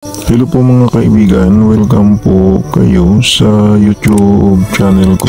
Hello po mga kaibigan, welcome po kayo sa YouTube channel ko.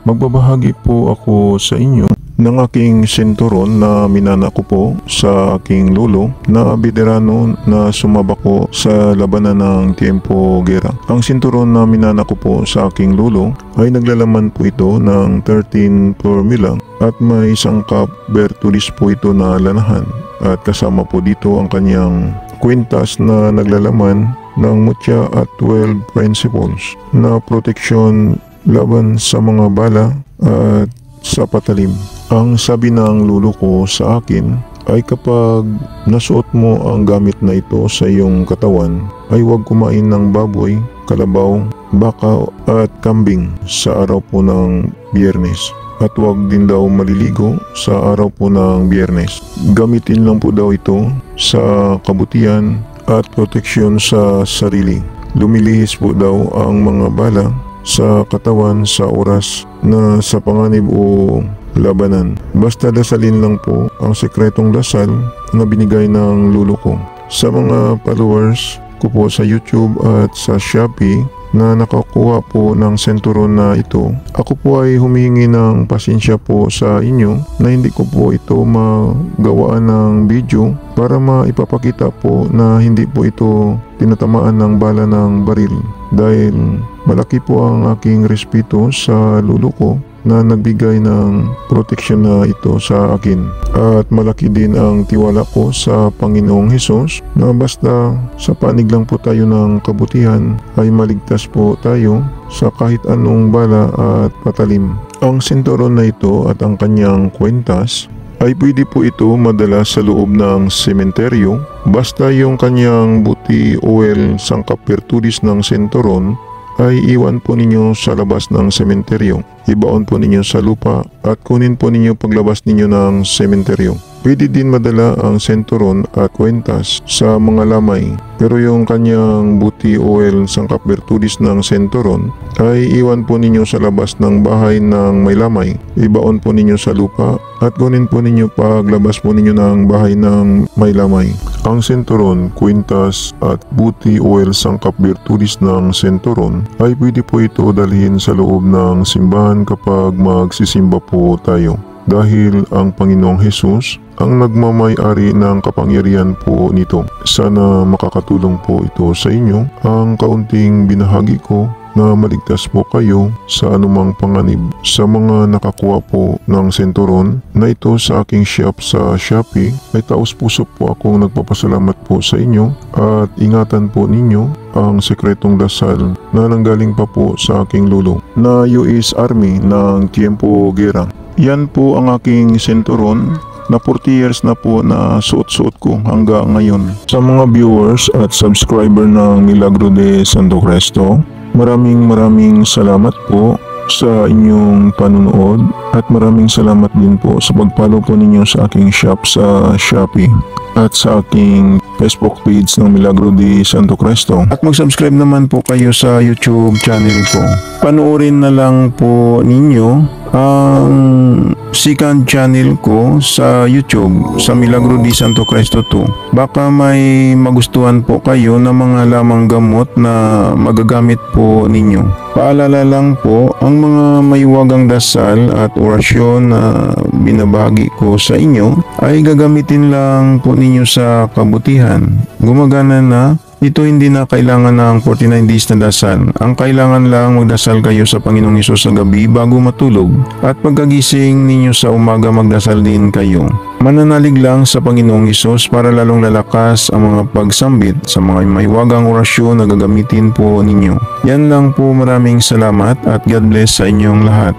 Magbabahagi po ako sa inyo ng aking sinturon na minana ko po sa aking lolo na veterano na sumabak po sa labanan ng Tiempo Guerra. Ang sinturon na minana ko po sa aking lolo ay naglalaman po ito ng 13 formula at may sangkap Bertulis po ito na lanahan at kasama po dito ang kanyang kwintas na naglalaman ng mutya at 12 principles na proteksyon laban sa mga bala at sa patalim. Ang sabi ng lolo ko sa akin ay kapag nasuot mo ang gamit na ito sa iyong katawan ay huwag kumain ng baboy, kalabaw, baka at kambing sa araw po ng Biyernes. At huwag din daw maliligo sa araw po ng Biyernes. Gamitin lang po daw ito sa kabutihan at proteksyon sa sarili. Lumilihis po daw ang mga bala sa katawan sa oras na sa panganib o labanan. Basta dasalin lang po ang sekretong dasal na binigay ng lolo ko. Sa mga followers ko po sa YouTube at sa Shopee na nakakuha po ng senturon na ito, ako po ay humihingi ng pasensya po sa inyo na hindi ko po ito magawaan ng video para maipapakita po na hindi po ito tinatamaan ng bala ng baril dahil malaki po ang aking respeto sa lolo ko na nagbigay ng proteksyon na ito sa akin. At malaki din ang tiwala ko sa Panginoong Hesus na basta sa panig lang po tayo ng kabutihan ay maligtas po tayo sa kahit anong bala at patalim. Ang sinturon na ito at ang kanyang kwintas ay pwede po ito madala sa loob ng sementeryo basta yung kanyang buti oil sangkap Bertulis ng sinturon ay iwan po ninyo sa labas ng sementeryo. Ibaon po ninyo sa lupa at kunin po ninyo paglabas ninyo ng sementeryo. Pwede din madala ang senturon at kwintas sa mga lamay, pero yung kanyang buti oil sangkap Bertulis ng senturon ay iwan po ninyo sa labas ng bahay ng may lamay. Ibaon po ninyo sa lupa at kunin po ninyo paglabas po ninyo ng bahay ng may lamay. Ang senturon, kwintas at buti oil sangkap Bertulis ng senturon ay pwede po ito dalhin sa loob ng simbahan kapag magsisimba po tayo. Dahil ang Panginoong Hesus ang nagmamay-ari ng kapangyarihan po nito. Sana makakatulong po ito sa inyo ang kaunting binahagi ko na maligtas po kayo sa anumang panganib. Sa mga nakakuha po ng senturon na ito sa aking shop sa Shopee ay taos puso po akong nagpapasalamat po sa inyo at ingatan po ninyo ang sekretong dasal na nanggaling pa po sa aking lolo na US Army ng Tiempo Guerra. Yan po ang aking senturon na 40 years na po na suot-suot ko hanggang ngayon. Sa mga viewers at subscriber ng Milagro de Santo Cristo, maraming salamat po sa inyong panunood at maraming salamat din po sa pag-follow po ninyo sa aking shop sa Shopee at sa aking Facebook page ng Milagro de Santo Cristo. At mag-subscribe naman po kayo sa YouTube channel ko. Panoorin na lang po ninyo ang second channel ko sa YouTube sa Milagro de Santo Cristo 2. Baka may magustuhan po kayo na mga lamang gamot na magagamit po ninyo. Paalala lang po, ang mga mayuwagang dasal at orasyon na binabahagi ko sa inyo ay gagamitin lang po ninyo sa kabutihan. Gumagana na. Ito hindi na kailangan ng 49 days na dasal. Ang kailangan lang magdasal kayo sa Panginoong Hesus sa gabi bago matulog. At pagkagising ninyo sa umaga magdasal din kayo. Mananalig lang sa Panginoong Hesus para lalong lalakas ang mga pagsambit sa mga mahiwagang orasyon na gagamitin po ninyo. Yan lang po, maraming salamat at God bless sa inyong lahat.